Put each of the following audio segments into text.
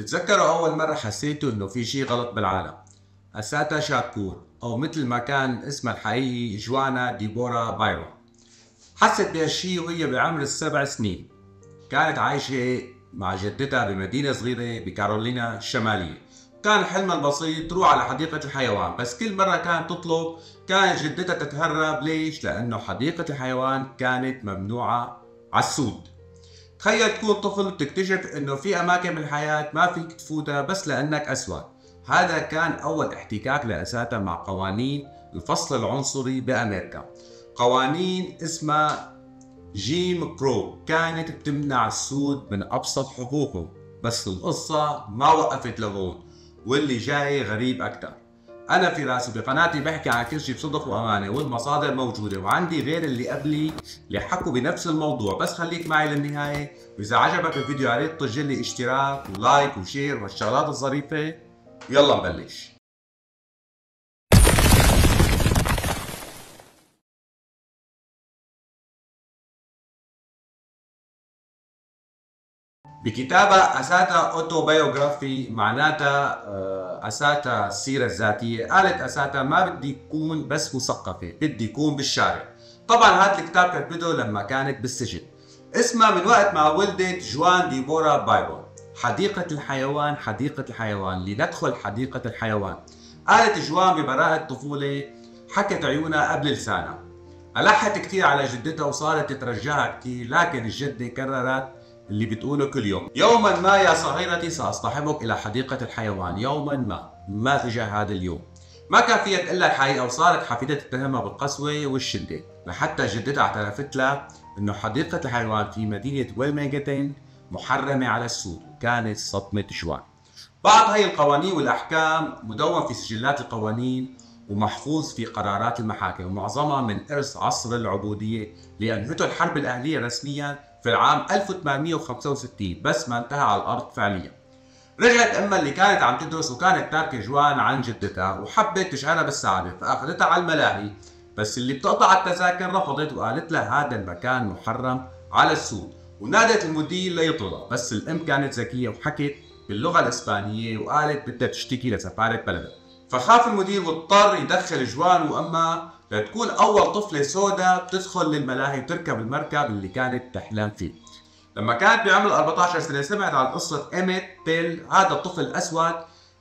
تتذكروا أول مرة حسيتوا إنه في شي غلط بالعالم؟ أساتا شاكور أو مثل ما كان اسمها الحقيقي جوانا ديبورا بايرون. حست بهالشي وهي بعمر ال7 سنين. كانت عايشة مع جدتها بمدينة صغيرة بكارولينا الشمالية. كان حلمها البسيط تروح على حديقة الحيوان، بس كل مرة كانت تطلب كانت جدتها تتهرب. ليش؟ لأنه حديقة الحيوان كانت ممنوعة على السود. تخيل تكون طفل بتكتشف انه في اماكن بالحياة ما فيك تفوتها بس لانك اسود. هذا كان اول احتكاك لاساتها مع قوانين الفصل العنصري بامريكا. قوانين اسمها جيم كرو كانت بتمنع السود من ابسط حقوقهم. بس القصة ما وقفت لهون، واللي جاي غريب اكثر. انا في راسي بقناتي بحكي عن كل شيء بصدق وامانه، والمصادر موجوده، وعندي غير اللي قبلي اللي حكوا بنفس الموضوع. بس خليك معي للنهايه، واذا عجبك الفيديو يا ريت تطج لي اشتراك ولايك وشير والشغلات الظريفه. يلا نبلش. بكتابها أساتا أوتوبيوغرافي، معناتها أساتا السيرة الذاتية، قالت أساتا ما بدي أكون بس مثقفة، بدي أكون بالشارع. طبعا هذا الكتاب كتبته لما كانت بالسجن. اسمها من وقت ما ولدت جوان ديبورا بايرون. حديقة الحيوان، حديقة الحيوان، لندخل حديقة الحيوان. قالت جوان ببراءة الطفولة حكت عيونها قبل لسانها. ألحت كثير على جدتها وصارت تترجاها كثير، لكن الجدة كررت اللي بتقوله كل يوم: يوما ما يا صغيرتي سأصطحبك إلى حديقة الحيوان. يوما ما إجا هذا اليوم. ما كان فيها تقول لها الحقيقة، وصارت حفيدة تتهمها بالقسوة والشدة، لحتى جدتها اعترفت لها إنه حديقة الحيوان في مدينة ويلمينغتون محرمة على السود. كانت صدمة جوان. بعض هاي القوانين والأحكام مدون في سجلات القوانين ومحفوظ في قرارات المحاكم، ومعظمها من إرث عصر العبودية لأنهته الحرب الأهلية رسميا في العام 1865، بس ما انتهى على الأرض فعليا. رجعت أمها اللي كانت عم تدرس وكانت تاركة جوان عن جدتها وحبت تشعرها بالسعادة، فأخذتها على الملاهي. بس اللي بتقطع التذاكر رفضت وقالت لها هذا المكان محرم على السود، ونادت المدير ليطردها. بس الأم كانت ذكية وحكت باللغة الإسبانية وقالت بدها تشتكي لسفارة بلدها. فخاف المدير واضطر يدخل جوان وأمها لتكون أول طفلة سوداء بتدخل للملاهي وتركب المركب اللي كانت تحلم فيه. لما كانت بعمر 14 سنة سمعت عن قصة إيميت بيل. هذا الطفل الأسود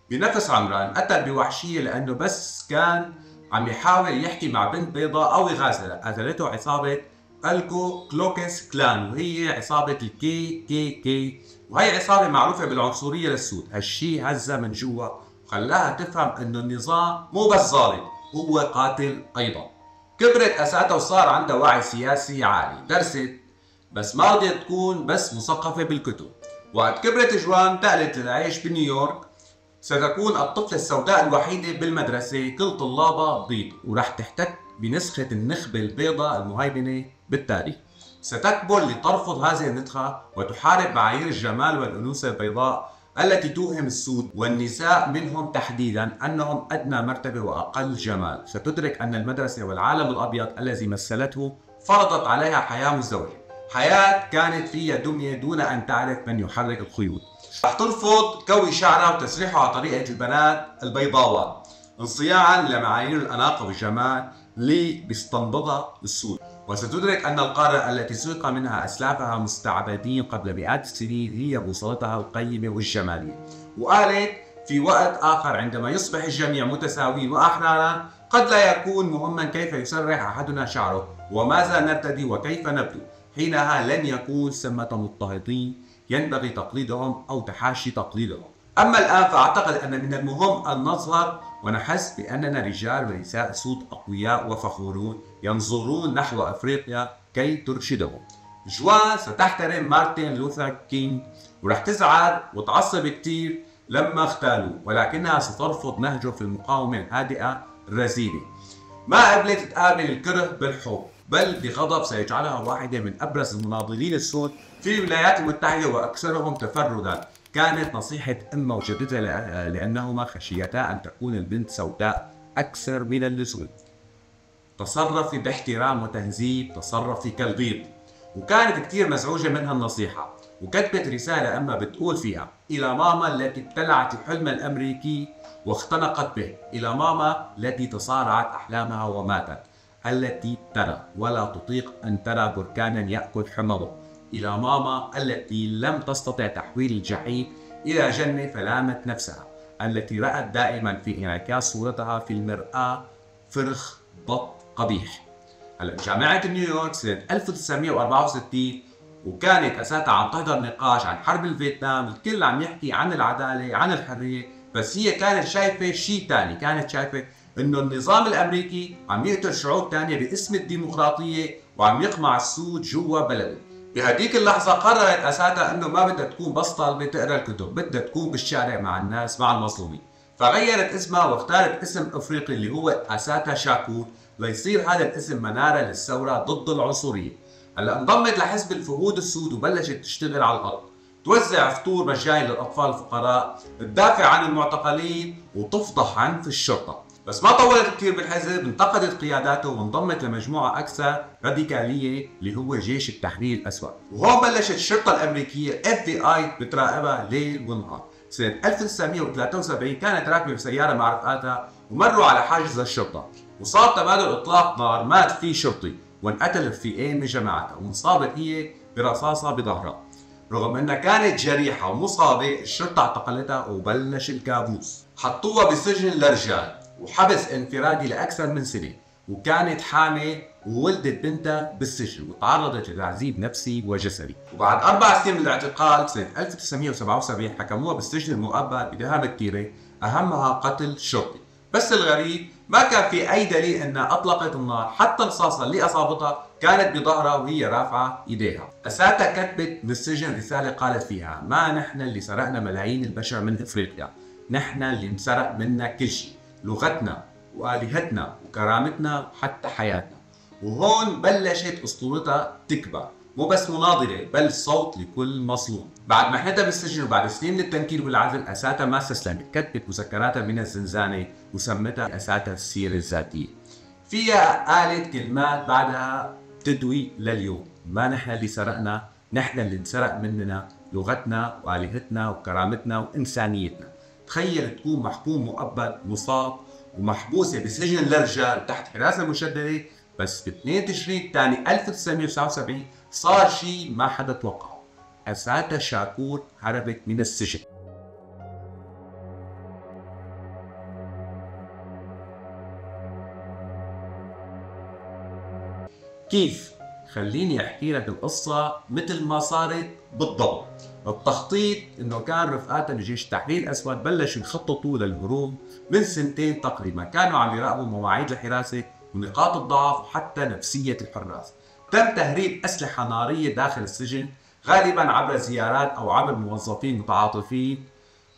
بنفس عمرها انقتل بوحشية لأنه بس كان عم يحاول يحكي مع بنت بيضاء أو يغازلها. قتلته عصابة الكو كلوكس كلان، وهي عصابة الكي كي كي، وهي عصابة معروفة بالعنصرية للسود. هالشي هزها من جوا وخلاها تفهم انه النظام مو بس ظالم، هو قاتل ايضا. كبرت اساتها وصار عندها وعي سياسي عالي، درست بس ما رضيت تكون بس مثقفة بالكتب. وقت كبرت جوان انتقلت للعيش بنيويورك. ستكون الطفلة السوداء الوحيدة بالمدرسة، كل طلابها بيض، ورح تحتك بنسخة النخبة البيضاء المهيمنة بالتاريخ. ستكبر لترفض هذه النسخة وتحارب معايير الجمال والأنوثة البيضاء التي توهم السود والنساء منهم تحديدا أنهم أدنى مرتبة وأقل جمال. ستدرك أن المدرسة والعالم الأبيض الذي مثلته فرضت عليها حياة مزدوجة، حياة كانت فيها دمية دون أن تعرف من يحرك الخيوط. رح ترفض كوي شعرها وتسريحه على طريقة البنات البيضاوات، انصياعا لمعايير الأناقة والجمال اللي بيستنبطها السود. وستدرك أن القارة التي سرق منها أسلافها مستعبدين قبل مئات السنين هي بوصلتها القيمة والجمالية. وقالت في وقت آخر عندما يصبح الجميع متساويين وأحرارا قد لا يكون مهما كيف يسرح أحدنا شعره وماذا نرتدي وكيف نبدو. حينها لن يكون ثمة مضطهدين ينبغي تقليدهم أو تحاشي تقليدهم. أما الآن فأعتقد أن من المهم أن نظهر ونحس بأننا رجال ونساء سود أقوياء وفخورون ينظرون نحو أفريقيا كي ترشدهم. جوان ستحترم مارتن لوثر كينغ ورح تزعل وتعصب كتير لما اغتالوه، ولكنها سترفض نهجه في المقاومة الهادئة الرزينة. ما قبلت تقابل الكره بالحب، بل بغضب سيجعلها واحدة من أبرز المناضلين السود في الولايات المتحدة وأكثرهم تفردا. كانت نصيحة أمها وجدتها لأنهما خشيتا أن تكون البنت سوداء أكثر من اللزوم. تصرفي باحترام وتهذيب، تصرفي كالبيض. وكانت كتير مزعوجة منها النصيحة، وكتبت رسالة أما بتقول فيها: إلى ماما التي ابتلعت الحلم الأمريكي واختنقت به، إلى ماما التي تصارعت أحلامها وماتت، التي ترى ولا تطيق أن ترى بركانا يأكل حمضه، إلى ماما التي لم تستطع تحويل الجحيم إلى جنة فلامت نفسها، التي رأت دائما في انعكاس صورتها في المرآة فرخ بط قبيح. هلا جامعة نيويورك سنة 1964 وكانت اساسا عم تحضر نقاش عن حرب الفيتنام، الكل عم يحكي عن العدالة عن الحرية، بس هي كانت شايفة شيء ثاني، كانت شايفة انه النظام الامريكي عم يقتل شعوب ثانية باسم الديمقراطية وعم يقمع السود جوا بلده. بهديك اللحظة قررت اساسا انه ما بدها تكون بس طالبة تقرا الكتب، بدها تكون بالشارع مع الناس مع المظلومين، فغيرت اسمها واختارت اسم افريقي اللي هو اساتا شاكور ليصير هذا الاسم منارة للثورة ضد العنصرية. هلا انضمت لحزب الفهود السود وبلشت تشتغل على الارض، توزع فطور مجاني للاطفال الفقراء، تدافع عن المعتقلين وتفضح عنف الشرطة. بس ما طولت كثير بالحزب، انتقدت قياداته وانضمت لمجموعة أكثر راديكالية اللي هو جيش التحرير الأسود، وهون بلشت الشرطة الأمريكية FBI بتراقبها ليل ونهار. سنة 1973 كانت راكبة بسيارة مع رفقاتها ومروا على حاجز الشرطة، وصار تبادل إطلاق نار، مات فيه شرطي وانقتل رفيقين من جماعتها، وانصابت هي برصاصة بظهرها. رغم انها كانت جريحة ومصابة، الشرطة اعتقلتها وبلش الكابوس. حطوها بسجن للرجال وحبس انفرادي لأكثر من سنة، وكانت حامل وولدت بنتها بالسجن وتعرضت لتعذيب نفسي وجسدي. وبعد 4 سنين من الاعتقال سنة 1977 حكموها بالسجن المؤبد بتهم كثيرة، أهمها قتل شرطي. بس الغريب ما كان في أي دليل أنها أطلقت النار، حتى الرصاصة اللي أصابتها كانت بظهرها وهي رافعة إيديها. أساتها كتبت من السجن رسالة قالت فيها: ما نحن اللي سرقنا ملايين البشر من إفريقيا، نحن اللي انسرق منا كل شيء، لغتنا وآلهتنا وكرامتنا وحتى حياتنا. وهون بلشت أسطورتها تكبر، مو بس مناضلة بل صوت لكل مظلوم. بعد ما حياتها بالسجن وبعد سنين من التنكيل والعزل، أساتها ما استسلمت، كتبت مذكراتها من الزنزانة وسمتها أساتها السيرة الذاتية. فيها قالت كلمات بعدها تدوي لليوم: ما نحن اللي سرقنا، نحن اللي انسرق مننا، لغتنا وآلهتنا وكرامتنا وإنسانيتنا. تخيل تكون محكوم مؤبد مصاب ومحبوسة بسجن للرجال تحت حراسة مشددة، بس ب 2 تشرين الثاني 1979 صار شيء ما حدا توقعه، أساتا شاكور هربت من السجن. كيف؟ خليني احكي لك القصة مثل ما صارت بالضبط. التخطيط انه كان رفقاتها بجيش التحرير الاسود بلشوا يخططوا للهروب من 2 تقريبا، كانوا عم يراقبوا مواعيد الحراسة ونقاط الضعف وحتى نفسية الحراس. تم تهريب اسلحة نارية داخل السجن، غالبا عبر زيارات او عبر موظفين متعاطفين،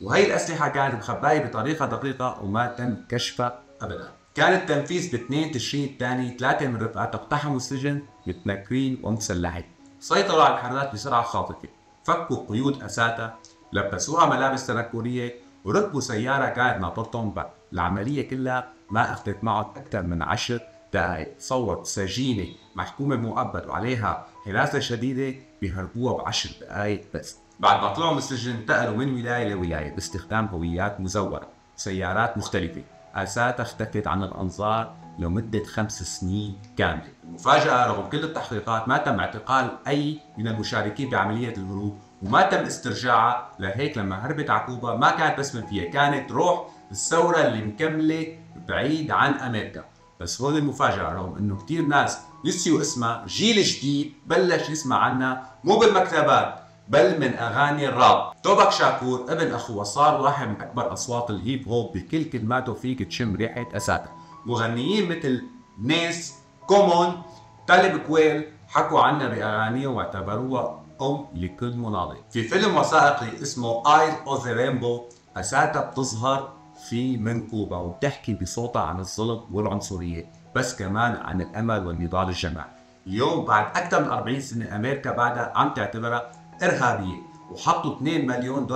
وهي الاسلحة كانت مخباية بطريقة دقيقة وما تم كشفها ابدا. كان التنفيذ ب 2 تشرين الثاني، 3 من رفقاتها اقتحموا السجن متنكرين ومسلحين، سيطروا على الحرات بسرعة خاطفة، فكوا قيود أساتها، لبسوها ملابس تنكرية وركبوا سيارة كانت ناطرتهم بعد. العملية كلها ما أخذت معهم أكثر من 10 دقائق. تصور سجينة محكومة مؤبد وعليها حراسة شديدة بيهربوها ب10 دقائق بس. بعد ما طلعوا من السجن انتقلوا من ولاية لولاية باستخدام هويات مزورة وسيارات مختلفة. أساتها اختفت عن الأنظار لمدة 5 سنين كاملة. المفاجأة رغم كل التحقيقات ما تم اعتقال أي من المشاركين بعملية الهروب وما تم استرجاعها. لهيك لما هربت عكوبا ما كانت بس من فيها، كانت روح الثورة اللي مكملة بعيد عن أمريكا. بس هون المفاجأة، رغم انه كتير ناس نسيوا اسمها، جيل جديد بلش يسمع عنها مو بالمكتبات بل من اغاني الراب. توباك شاكور ابن اخوه صار واحد من اكبر اصوات الهيب هوب، بكل كلماته فيك تشم ريحة اساتها. مغنيين مثل نيس، كومون، طالب كويل حكوا عنها باغانيهم واعتبروها ام لكل مناضل. في فيلم وثائقي اسمه ايز اوف ذا رينبو، اساتها بتظهر في من كوبا وبتحكي بصوتها عن الظلم والعنصرية، بس كمان عن الأمل والنضال الجماعي. اليوم بعد أكثر من 40 سنة أمريكا بعدها عم تعتبرها إرهابية، وحطوا $2 مليون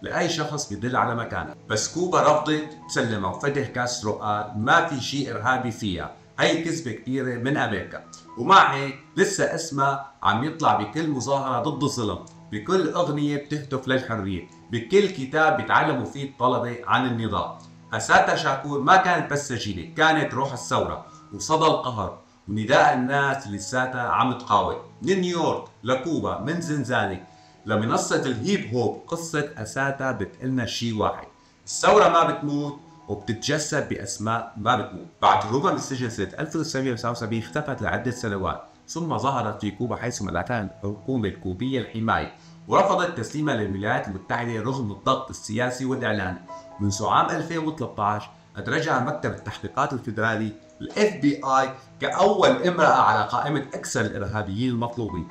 لأي شخص بيدل على مكانها. بس كوبا رفضت تسلمها، وفتح كاسترو قال ما في شيء إرهابي فيها، هي كذبة كثيرة من أمريكا. ومع هيك لسه اسمها عم يطلع بكل مظاهرة ضد الظلم، بكل أغنية بتهتف للحرية، بكل كتاب بيتعلموا فيه الطلبة عن النضال. أساتا شاكور ما كانت بس سجينة، كانت روح الثورة وصدى القهر ونداء الناس اللي لساتها عم تقاوم. من نيويورك لكوبا، من زنزانة لمنصة الهيب هوب، قصة أساتا بتقلنا شيء واحد: الثورة ما بتموت وبتتجسد بأسماء ما بتموت. بعد هروبها من السجن سنة 1979 اختفت لعدة سنوات، ثم ظهرت في كوبا حيث منعتها الحكومة الكوبية الحماية ورفضت تسليمها للولايات المتحدة رغم الضغط السياسي والإعلامي. منذ عام 2013 أدرجها مكتب التحقيقات الفيدرالي FBI كأول امرأة على قائمة أكثر الإرهابيين المطلوبين.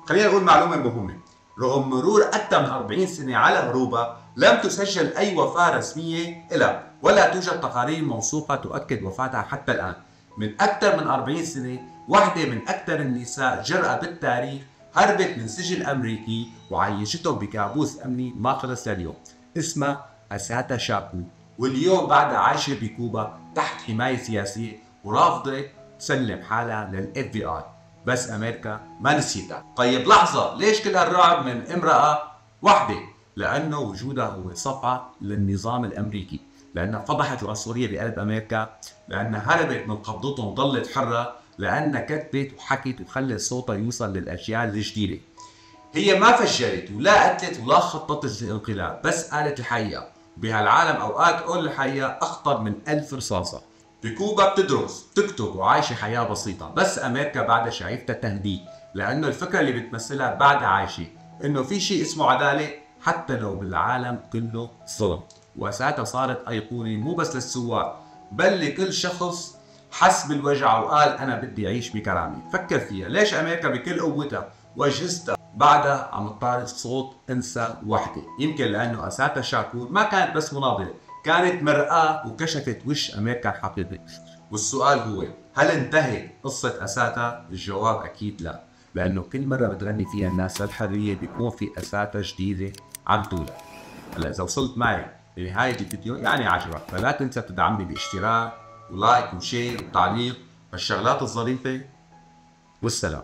خلينا نقول معلومة مهمة: رغم مرور أكثر من 40 سنة على هروبها لم تسجل أي وفاة رسمية لها، ولا توجد تقارير موثوقة تؤكد وفاتها حتى الآن. من أكثر من 40 سنة واحدة من أكثر النساء جرأة بالتاريخ هربت من سجن أمريكي وعيشتهم بكابوس أمني ما خلص لليوم، اسمها أساتا شاكور، واليوم بعدها عايشة بكوبا تحت حماية سياسية ورافضة تسلم حالها للFBI. بس أمريكا ما نسيتها. طيب لحظة، ليش كل هالرعب من امرأة واحدة؟ لأنه وجودها هو صفعة للنظام الأمريكي، لأنها فضحت العنصرية بقلب أمريكا، لأنها هربت من قبضتهم وظلت حرة، لأنها كتبت وحكت وخلت صوتها يوصل للأجيال الجديدة. هي ما فجرت ولا قتلت ولا خططت الانقلاب، بس قالت الحقيقة. بهالعالم أوقات قول الحقيقة أخطر من 1000 رصاصة. بكوبا بتدرس بتكتب وعايشة حياة بسيطة، بس أمريكا بعدها شايفتها تهديد، لأنه الفكرة اللي بتمثلها بعدها عايشة، إنه في شيء اسمه عدالة حتى لو بالعالم كله ظلم. وساعتها صارت أيقونة مو بس للسواق بل لكل شخص حس بالوجع وقال أنا بدي أعيش بكرامة. فكر فيها، ليش أمريكا بكل قوتها وأجهزتها بعدها عم تطارد صوت إنسان وحدة؟ يمكن لأنه أساتا شاكور ما كانت بس مناضلة، كانت مرآة وكشفت وش أمريكا الحقيقي. والسؤال هو: هل انتهت قصة أساتا؟ الجواب أكيد لا، لأنه كل مرة بتغني فيها الناس للحرية بيكون في أساتا جديدة عم تولد. هلا إذا وصلت معي لنهاية الفيديو يعني عجبك، فلا تنسى تدعمني باشتراك ولايك وشير وتعليق والشغلات الظريفة. والسلام.